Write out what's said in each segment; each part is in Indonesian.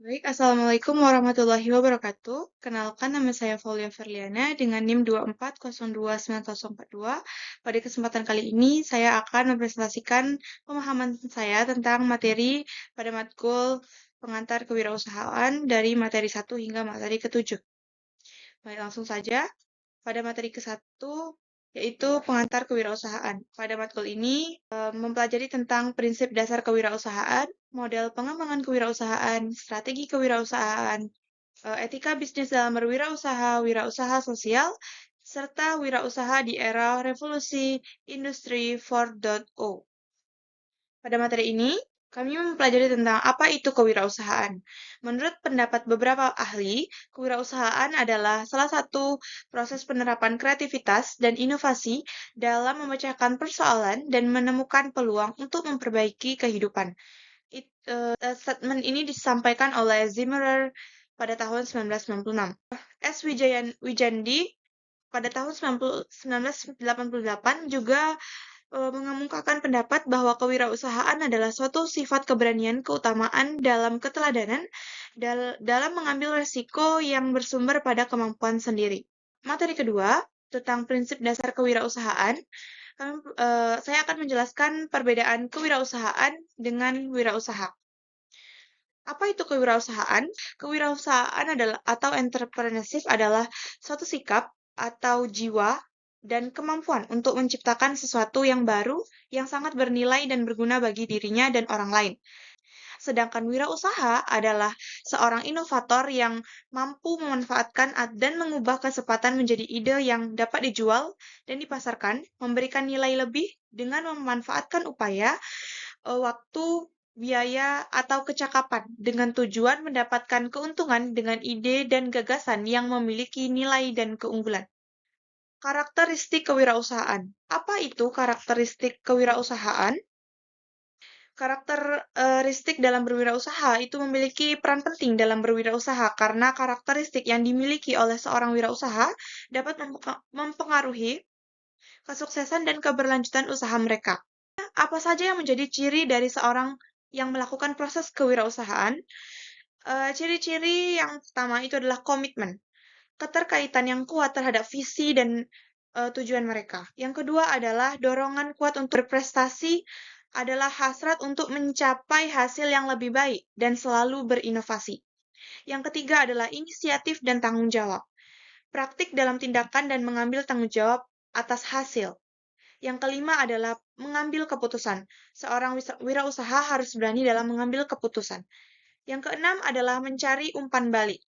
Baik, Assalamualaikum warahmatullahi wabarakatuh. Kenalkan nama saya Faulia Ferliana dengan NIM 24029042. Pada kesempatan kali ini, saya akan mempresentasikan pemahaman saya tentang materi pada matkul pengantar kewirausahaan dari materi 1 hingga materi ke-7. Baik, langsung saja. Pada materi ke-1, yaitu pengantar kewirausahaan. Pada matkul ini, mempelajari tentang prinsip dasar kewirausahaan, model pengembangan kewirausahaan, strategi kewirausahaan, etika bisnis dalam berwirausaha, wirausaha sosial, serta wirausaha di era revolusi industri 4.0. Pada materi ini, kami mempelajari tentang apa itu kewirausahaan. Menurut pendapat beberapa ahli, kewirausahaan adalah salah satu proses penerapan kreativitas dan inovasi dalam memecahkan persoalan dan menemukan peluang untuk memperbaiki kehidupan. Statement ini disampaikan oleh Zimmerer pada tahun 1996. S. Wijandi pada tahun 1988 juga mengemukakan pendapat bahwa kewirausahaan adalah suatu sifat keberanian keutamaan dalam keteladanan dalam mengambil resiko yang bersumber pada kemampuan sendiri. Materi kedua, tentang prinsip dasar kewirausahaan, saya akan menjelaskan perbedaan kewirausahaan dengan wirausaha. Apa itu kewirausahaan? Kewirausahaan adalah atau entrepreneurship adalah suatu sikap atau jiwa dan kemampuan untuk menciptakan sesuatu yang baru yang sangat bernilai dan berguna bagi dirinya dan orang lain. Sedangkan wirausaha adalah seorang inovator yang mampu memanfaatkan dan mengubah kesempatan menjadi ide yang dapat dijual dan dipasarkan, memberikan nilai lebih dengan memanfaatkan upaya, waktu, biaya, atau kecakapan dengan tujuan mendapatkan keuntungan dengan ide dan gagasan yang memiliki nilai dan keunggulan. Karakteristik kewirausahaan. Apa itu karakteristik kewirausahaan? Karakteristik dalam berwirausaha itu memiliki peran penting dalam berwirausaha karena karakteristik yang dimiliki oleh seorang wirausaha dapat mempengaruhi kesuksesan dan keberlanjutan usaha mereka. Apa saja yang menjadi ciri dari seorang yang melakukan proses kewirausahaan? Ciri-ciri yang pertama itu adalah komitmen, keterkaitan yang kuat terhadap visi dan tujuan mereka. Yang kedua adalah dorongan kuat untuk berprestasi, adalah hasrat untuk mencapai hasil yang lebih baik dan selalu berinovasi. Yang ketiga adalah inisiatif dan tanggung jawab, praktik dalam tindakan dan mengambil tanggung jawab atas hasil. Yang kelima adalah mengambil keputusan. Seorang wirausaha harus berani dalam mengambil keputusan. Yang keenam adalah mencari umpan balik.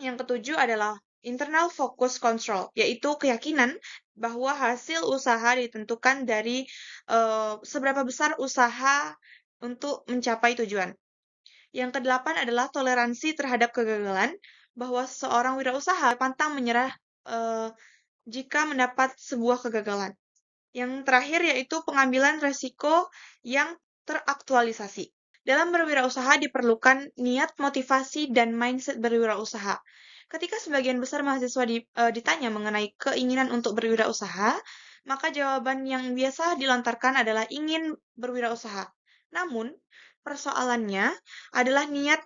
Yang ketujuh adalah internal focus control, yaitu keyakinan bahwa hasil usaha ditentukan dari seberapa besar usaha untuk mencapai tujuan. Yang kedelapan adalah toleransi terhadap kegagalan, bahwa seorang wirausaha pantang menyerah jika mendapat sebuah kegagalan. Yang terakhir yaitu pengambilan resiko yang teraktualisasi. Dalam berwirausaha diperlukan niat, motivasi, dan mindset berwirausaha. Ketika sebagian besar mahasiswa ditanya mengenai keinginan untuk berwirausaha, maka jawaban yang biasa dilontarkan adalah ingin berwirausaha. Namun, persoalannya adalah niat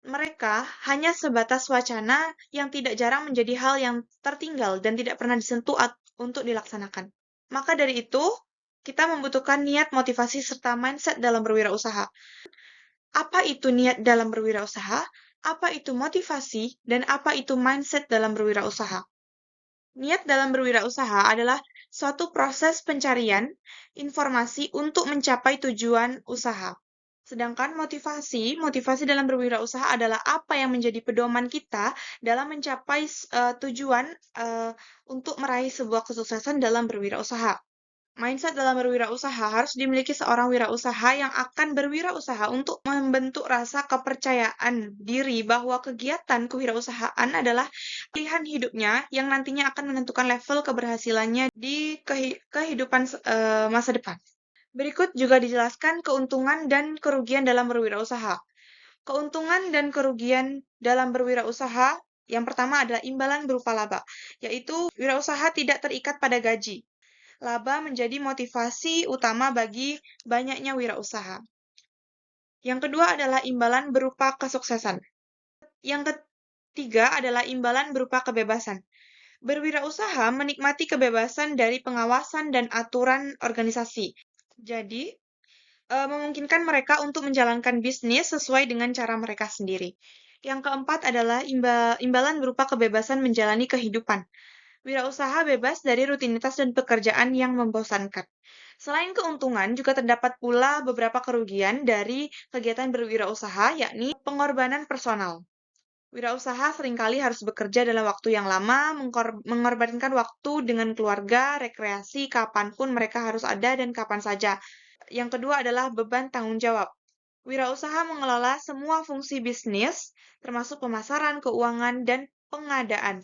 mereka hanya sebatas wacana yang tidak jarang menjadi hal yang tertinggal dan tidak pernah disentuh untuk dilaksanakan. Maka dari itu, kita membutuhkan niat, motivasi, serta mindset dalam berwirausaha. Apa itu niat dalam berwirausaha? Apa itu motivasi? Dan apa itu mindset dalam berwirausaha? Niat dalam berwirausaha adalah suatu proses pencarian informasi untuk mencapai tujuan usaha. Sedangkan motivasi dalam berwirausaha adalah apa yang menjadi pedoman kita dalam mencapai tujuan untuk meraih sebuah kesuksesan dalam berwirausaha. Mindset dalam berwirausaha harus dimiliki seorang wirausaha yang akan berwirausaha untuk membentuk rasa kepercayaan diri bahwa kegiatan kewirausahaan adalah pilihan hidupnya yang nantinya akan menentukan level keberhasilannya di kehidupan masa depan. Berikut juga dijelaskan keuntungan dan kerugian dalam berwirausaha. Keuntungan dan kerugian dalam berwirausaha yang pertama adalah imbalan berupa laba, yaitu wirausaha tidak terikat pada gaji. Laba menjadi motivasi utama bagi banyaknya wirausaha. Yang kedua adalah imbalan berupa kesuksesan. Yang ketiga adalah imbalan berupa kebebasan. Berwirausaha menikmati kebebasan dari pengawasan dan aturan organisasi. Jadi, memungkinkan mereka untuk menjalankan bisnis sesuai dengan cara mereka sendiri. Yang keempat adalah imbalan berupa kebebasan menjalani kehidupan. Wirausaha bebas dari rutinitas dan pekerjaan yang membosankan. Selain keuntungan, juga terdapat pula beberapa kerugian dari kegiatan berwirausaha, yakni pengorbanan personal. Wirausaha seringkali harus bekerja dalam waktu yang lama, mengorbankan waktu dengan keluarga, rekreasi, kapanpun mereka harus ada dan kapan saja. Yang kedua adalah beban tanggung jawab. Wirausaha mengelola semua fungsi bisnis, termasuk pemasaran, keuangan, dan pengadaan.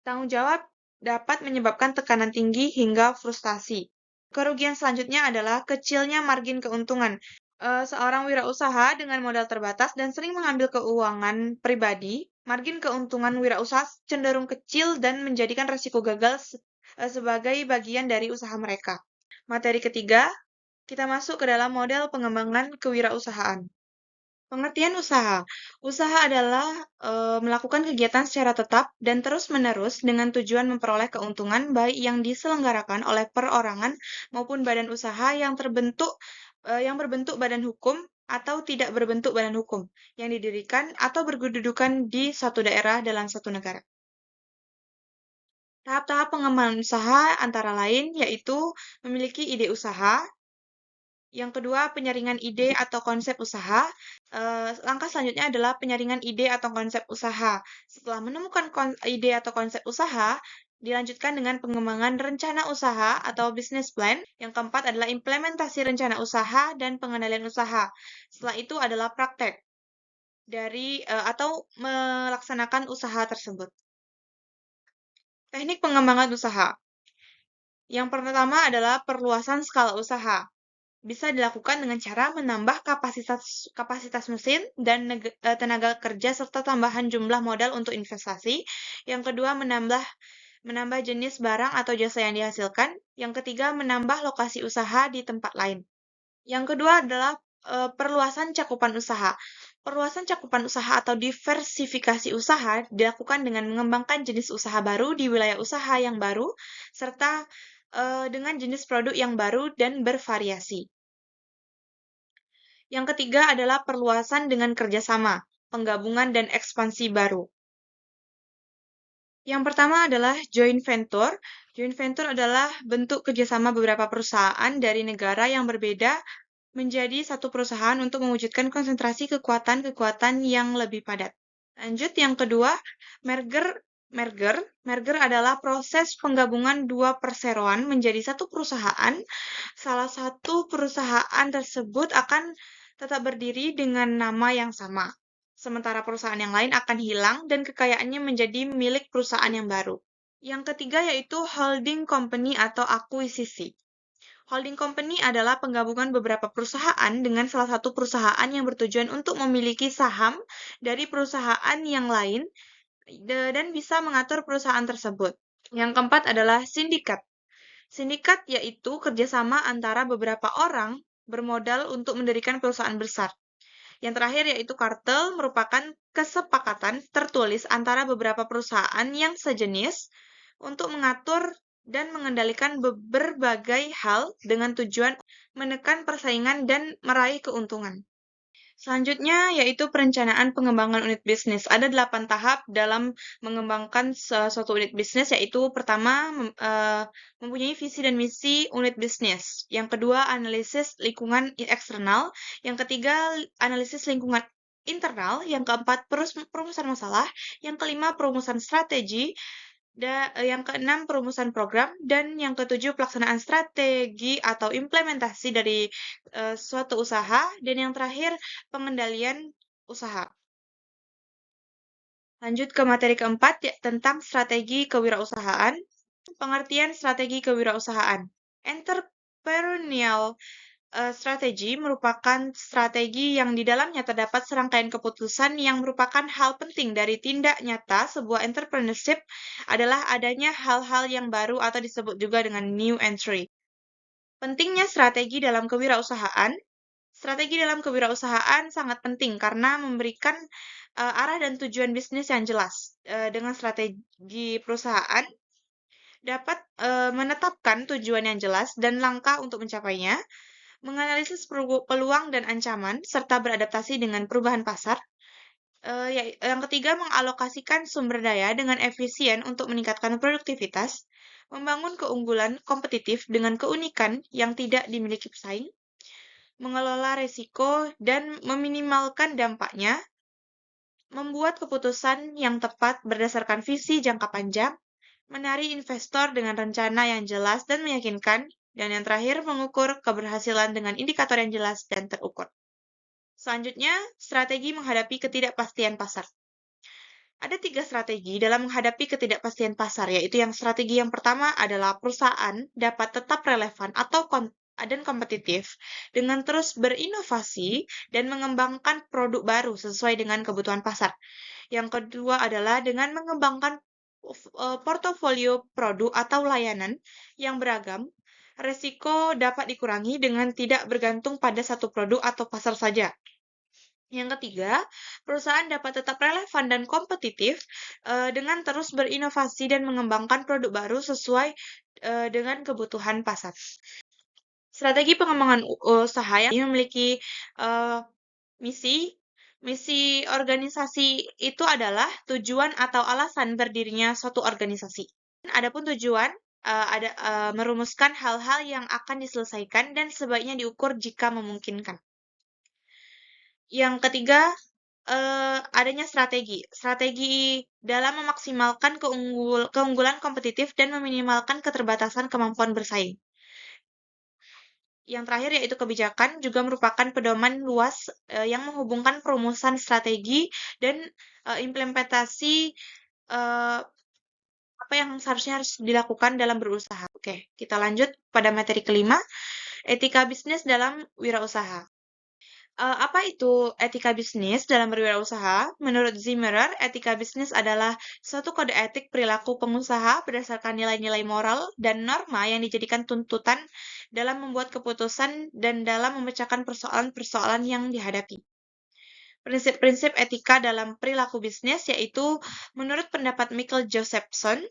Tanggung jawab dapat menyebabkan tekanan tinggi hingga frustasi. Kerugian selanjutnya adalah kecilnya margin keuntungan. Seorang wirausaha dengan modal terbatas dan sering mengambil keuangan pribadi, margin keuntungan wirausaha cenderung kecil dan menjadikan resiko gagal sebagai bagian dari usaha mereka. Materi ketiga, kita masuk ke dalam model pengembangan kewirausahaan. Pengertian usaha. Usaha adalah melakukan kegiatan secara tetap dan terus-menerus dengan tujuan memperoleh keuntungan baik yang diselenggarakan oleh perorangan maupun badan usaha yang berbentuk badan hukum atau tidak berbentuk badan hukum yang didirikan atau berkedudukan di suatu daerah dalam satu negara. Tahap-tahap pengembangan usaha antara lain yaitu memiliki ide usaha. Yang kedua, penyaringan ide atau konsep usaha. Langkah selanjutnya adalah penyaringan ide atau konsep usaha. Setelah menemukan ide atau konsep usaha, dilanjutkan dengan pengembangan rencana usaha atau business plan. Yang keempat adalah implementasi rencana usaha dan pengendalian usaha. Setelah itu adalah praktek atau melaksanakan usaha tersebut. Teknik pengembangan usaha. Yang pertama adalah perluasan skala usaha. Bisa dilakukan dengan cara menambah kapasitas mesin dan tenaga kerja serta tambahan jumlah modal untuk investasi. Yang kedua, menambah jenis barang atau jasa yang dihasilkan. Yang ketiga, menambah lokasi usaha di tempat lain. Yang kedua adalah perluasan cakupan usaha. Perluasan cakupan usaha atau diversifikasi usaha dilakukan dengan mengembangkan jenis usaha baru di wilayah usaha yang baru serta dengan jenis produk yang baru dan bervariasi. Yang ketiga adalah perluasan dengan kerjasama, penggabungan dan ekspansi baru. Yang pertama adalah joint venture. Joint venture adalah bentuk kerjasama beberapa perusahaan dari negara yang berbeda menjadi satu perusahaan untuk mewujudkan konsentrasi kekuatan-kekuatan yang lebih padat. Lanjut, yang kedua, merger. Merger adalah proses penggabungan dua perseroan menjadi satu perusahaan. Salah satu perusahaan tersebut akan tetap berdiri dengan nama yang sama. Sementara perusahaan yang lain akan hilang dan kekayaannya menjadi milik perusahaan yang baru. Yang ketiga yaitu holding company atau akuisisi. Holding company adalah penggabungan beberapa perusahaan dengan salah satu perusahaan yang bertujuan untuk memiliki saham dari perusahaan yang lain dan bisa mengatur perusahaan tersebut. Yang keempat adalah sindikat. Sindikat yaitu kerjasama antara beberapa orang bermodal untuk mendirikan perusahaan besar. Yang terakhir yaitu kartel merupakan kesepakatan tertulis antara beberapa perusahaan yang sejenis untuk mengatur dan mengendalikan berbagai hal dengan tujuan menekan persaingan dan meraih keuntungan. Selanjutnya yaitu perencanaan pengembangan unit bisnis. Ada 8 tahap dalam mengembangkan suatu unit bisnis, yaitu pertama mempunyai visi dan misi unit bisnis. Yang kedua analisis lingkungan eksternal. Yang ketiga analisis lingkungan internal. Yang keempat perumusan masalah. Yang kelima perumusan strategi. Yang keenam perumusan program dan yang ketujuh pelaksanaan strategi atau implementasi dari suatu usaha dan yang terakhir pengendalian usaha. Lanjut ke materi keempat tentang strategi kewirausahaan. Pengertian strategi kewirausahaan. Entrepreneurial strategi merupakan strategi yang di dalamnya terdapat serangkaian keputusan yang merupakan hal penting dari tindak nyata sebuah entrepreneurship adalah adanya hal-hal yang baru atau disebut juga dengan new entry. Pentingnya strategi dalam kewirausahaan. Strategi dalam kewirausahaan sangat penting karena memberikan arah dan tujuan bisnis yang jelas. Dengan strategi perusahaan dapat menetapkan tujuan yang jelas dan langkah untuk mencapainya, menganalisis peluang dan ancaman, serta beradaptasi dengan perubahan pasar. Yang ketiga, mengalokasikan sumber daya dengan efisien untuk meningkatkan produktivitas, membangun keunggulan kompetitif dengan keunikan yang tidak dimiliki pesaing, mengelola risiko dan meminimalkan dampaknya, membuat keputusan yang tepat berdasarkan visi jangka panjang, menarik investor dengan rencana yang jelas dan meyakinkan, dan yang terakhir, mengukur keberhasilan dengan indikator yang jelas dan terukur. Selanjutnya, strategi menghadapi ketidakpastian pasar. Ada 3 strategi dalam menghadapi ketidakpastian pasar, yaitu yang strategi yang pertama adalah perusahaan dapat tetap relevan atau dan kompetitif dengan terus berinovasi dan mengembangkan produk baru sesuai dengan kebutuhan pasar. Yang kedua adalah dengan mengembangkan portofolio produk atau layanan yang beragam, resiko dapat dikurangi dengan tidak bergantung pada satu produk atau pasar saja. Yang ketiga, perusahaan dapat tetap relevan dan kompetitif dengan terus berinovasi dan mengembangkan produk baru sesuai dengan kebutuhan pasar. Strategi pengembangan usaha yang memiliki misi. Misi organisasi itu adalah tujuan atau alasan berdirinya suatu organisasi. Adapun tujuan merumuskan hal-hal yang akan diselesaikan dan sebaiknya diukur jika memungkinkan. Yang ketiga, adanya strategi. Strategi dalam memaksimalkan keunggulan kompetitif dan meminimalkan keterbatasan kemampuan bersaing. Yang terakhir yaitu kebijakan juga merupakan pedoman luas yang menghubungkan perumusan strategi dan implementasi apa yang seharusnya harus dilakukan dalam berusaha. Oke, kita lanjut pada materi kelima, etika bisnis dalam wirausaha. Apa itu etika bisnis dalam berwirausaha? Menurut Zimmerer, etika bisnis adalah suatu kode etik perilaku pengusaha berdasarkan nilai-nilai moral dan norma yang dijadikan tuntutan dalam membuat keputusan dan dalam memecahkan persoalan-persoalan yang dihadapi. Prinsip-prinsip etika dalam perilaku bisnis yaitu menurut pendapat Michael Josephson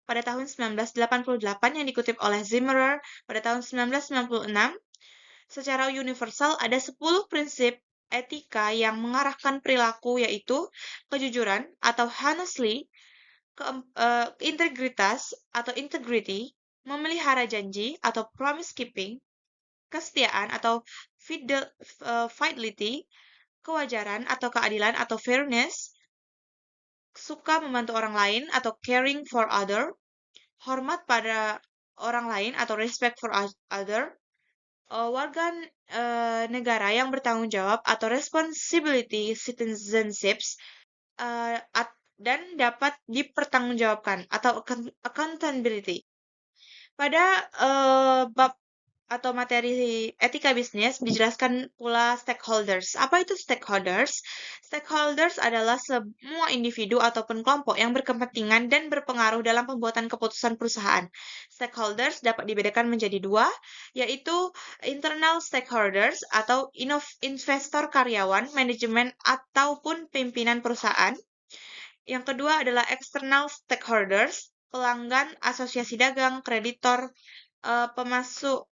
pada tahun 1988 yang dikutip oleh Zimmerer pada tahun 1996, secara universal ada 10 prinsip etika yang mengarahkan perilaku yaitu kejujuran atau honestly, integritas atau integrity, memelihara janji atau promise keeping, kesetiaan atau fidelity, kewajaran atau keadilan atau fairness, suka membantu orang lain atau caring for other, hormat pada orang lain atau respect for other, warga negara yang bertanggung jawab atau responsibility citizenships dan dapat dipertanggungjawabkan atau accountability. Pada bab atau materi etika bisnis dijelaskan pula stakeholders. Apa itu stakeholders? Stakeholders adalah semua individu ataupun kelompok yang berkepentingan dan berpengaruh dalam pembuatan keputusan perusahaan. Stakeholders dapat dibedakan menjadi dua, yaitu internal stakeholders atau investor karyawan, manajemen, ataupun pimpinan perusahaan. Yang kedua adalah external stakeholders, pelanggan, asosiasi dagang, kreditor, pemasuk,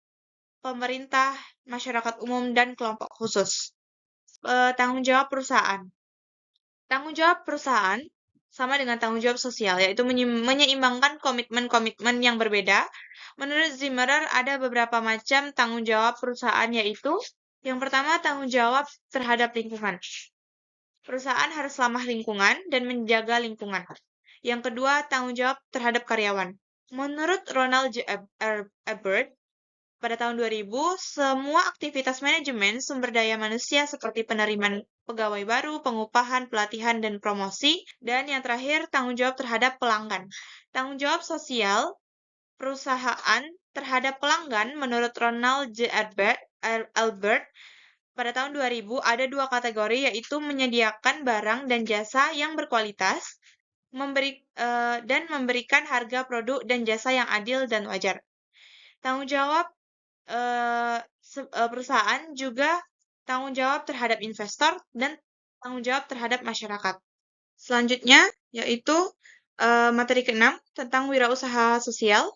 pemerintah, masyarakat umum, dan kelompok khusus. Tanggung jawab perusahaan. Tanggung jawab perusahaan sama dengan tanggung jawab sosial, yaitu menyeimbangkan komitmen-komitmen yang berbeda. Menurut Zimmerer, ada beberapa macam tanggung jawab perusahaan, yaitu yang pertama, tanggung jawab terhadap lingkungan. Perusahaan harus ramah lingkungan dan menjaga lingkungan. Yang kedua, tanggung jawab terhadap karyawan. Menurut Ronald J. Ebert, pada tahun 2000, semua aktivitas manajemen sumber daya manusia seperti penerimaan pegawai baru, pengupahan, pelatihan, dan promosi. Dan yang terakhir, tanggung jawab terhadap pelanggan. Tanggung jawab sosial perusahaan terhadap pelanggan menurut Ronald J. Albert, pada tahun 2000 ada dua kategori yaitu menyediakan barang dan jasa yang berkualitas, dan memberikan harga produk dan jasa yang adil dan wajar. Tanggung jawab perusahaan juga tanggung jawab terhadap investor, dan tanggung jawab terhadap masyarakat. Selanjutnya, yaitu materi ke-6 tentang wirausaha sosial.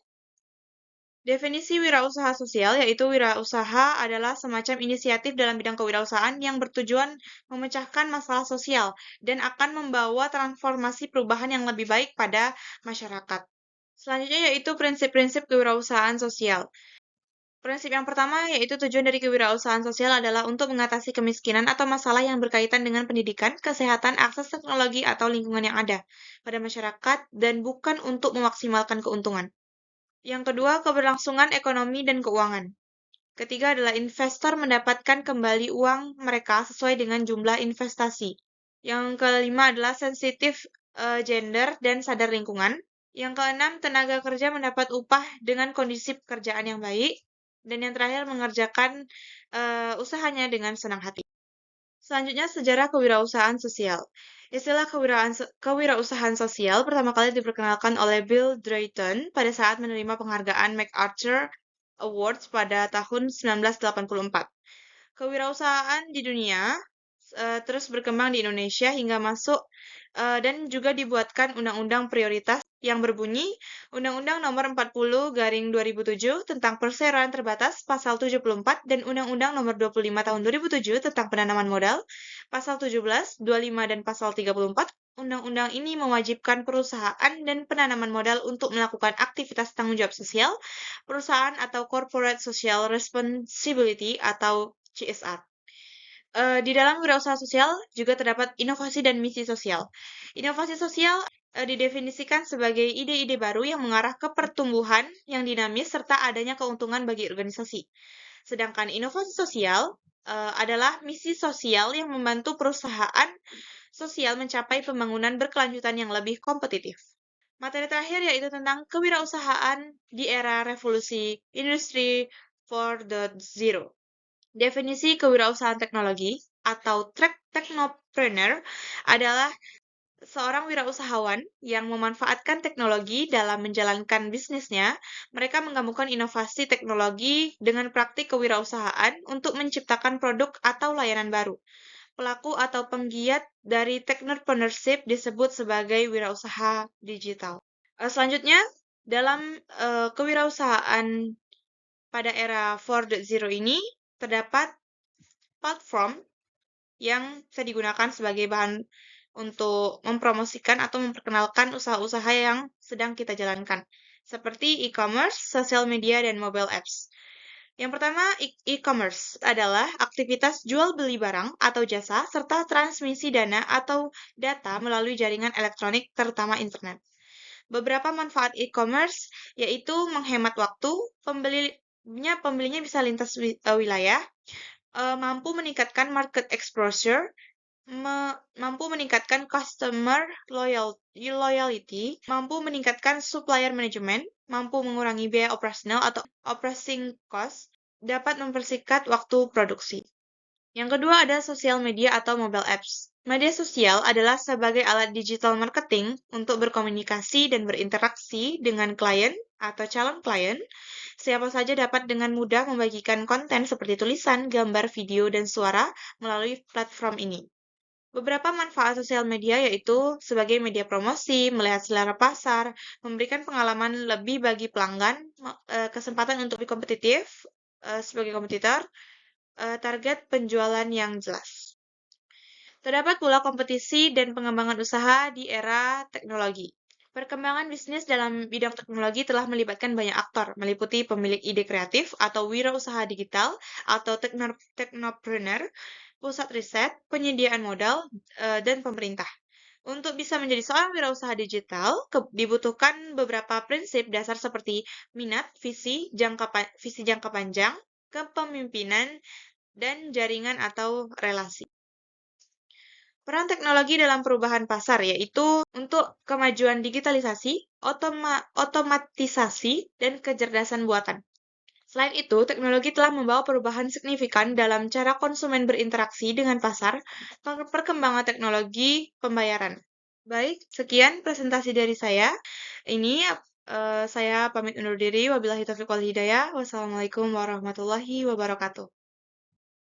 Definisi wirausaha sosial yaitu wirausaha adalah semacam inisiatif dalam bidang kewirausahaan yang bertujuan memecahkan masalah sosial dan akan membawa transformasi perubahan yang lebih baik pada masyarakat. Selanjutnya yaitu prinsip-prinsip kewirausahaan sosial. Prinsip yang pertama yaitu tujuan dari kewirausahaan sosial adalah untuk mengatasi kemiskinan atau masalah yang berkaitan dengan pendidikan, kesehatan, akses teknologi, atau lingkungan yang ada pada masyarakat dan bukan untuk memaksimalkan keuntungan. Yang kedua, keberlangsungan ekonomi dan keuangan. Ketiga adalah investor mendapatkan kembali uang mereka sesuai dengan jumlah investasi. Yang kelima adalah sensitif gender dan sadar lingkungan. Yang keenam, tenaga kerja mendapat upah dengan kondisi pekerjaan yang baik. Dan yang terakhir, mengerjakan usahanya dengan senang hati. Selanjutnya, sejarah kewirausahaan sosial. Istilah kewirausahaan sosial pertama kali diperkenalkan oleh Bill Drayton pada saat menerima penghargaan MacArthur Awards pada tahun 1984. Kewirausahaan di dunia terus berkembang di Indonesia hingga masuk dan juga dibuatkan undang-undang prioritas yang berbunyi Undang-Undang Nomor 40/2007 tentang perseroan terbatas Pasal 74 dan Undang-Undang Nomor 25 Tahun 2007 tentang penanaman modal Pasal 17, 25 dan Pasal 34. Undang-undang ini mewajibkan perusahaan dan penanaman modal untuk melakukan aktivitas tanggung jawab sosial perusahaan atau corporate social responsibility atau CSR. Di dalam wirausaha sosial juga terdapat inovasi dan misi sosial. Inovasi sosial didefinisikan sebagai ide-ide baru yang mengarah ke pertumbuhan yang dinamis serta adanya keuntungan bagi organisasi. Sedangkan inovasi sosial adalah misi sosial yang membantu perusahaan sosial mencapai pembangunan berkelanjutan yang lebih kompetitif. Materi terakhir yaitu tentang kewirausahaan di era revolusi industri 4.0. Definisi kewirausahaan teknologi atau technopreneur adalah seorang wirausahawan yang memanfaatkan teknologi dalam menjalankan bisnisnya. Mereka menggabungkan inovasi teknologi dengan praktik kewirausahaan untuk menciptakan produk atau layanan baru. Pelaku atau penggiat dari technopreneurship disebut sebagai wirausaha digital. Selanjutnya, dalam kewirausahaan pada era 4.0 ini, terdapat platform yang bisa digunakan sebagai bahan untuk mempromosikan atau memperkenalkan usaha-usaha yang sedang kita jalankan, seperti e-commerce, sosial media, dan mobile apps. Yang pertama, e-commerce adalah aktivitas jual beli barang atau jasa serta transmisi dana atau data melalui jaringan elektronik terutama internet. Beberapa manfaat e-commerce yaitu menghemat waktu, pembelinya bisa lintas wilayah, mampu meningkatkan market exposure, mampu meningkatkan customer loyalty, mampu meningkatkan supplier management, mampu mengurangi biaya operasional atau operating cost, dapat mempersingkat waktu produksi. Yang kedua ada sosial media atau mobile apps. Media sosial adalah sebagai alat digital marketing untuk berkomunikasi dan berinteraksi dengan klien atau calon klien. Siapa saja dapat dengan mudah membagikan konten seperti tulisan, gambar, video, dan suara melalui platform ini. Beberapa manfaat sosial media yaitu sebagai media promosi, melihat selera pasar, memberikan pengalaman lebih bagi pelanggan, kesempatan untuk lebih kompetitif sebagai kompetitor, target penjualan yang jelas. Terdapat pula kompetisi dan pengembangan usaha di era teknologi. Perkembangan bisnis dalam bidang teknologi telah melibatkan banyak aktor, meliputi pemilik ide kreatif atau wirausaha digital atau technopreneur, pusat riset, penyediaan modal, dan pemerintah. Untuk bisa menjadi seorang wirausaha digital, dibutuhkan beberapa prinsip dasar seperti minat, visi jangka panjang, kepemimpinan, dan jaringan atau relasi. Peran teknologi dalam perubahan pasar yaitu untuk kemajuan digitalisasi, otomatisasi, dan kecerdasan buatan. Selain itu, teknologi telah membawa perubahan signifikan dalam cara konsumen berinteraksi dengan pasar, perkembangan teknologi pembayaran. Baik, sekian presentasi dari saya. Ini saya pamit undur diri. Wabillahi taufiq wal hidayah. Wassalamualaikum warahmatullahi wabarakatuh.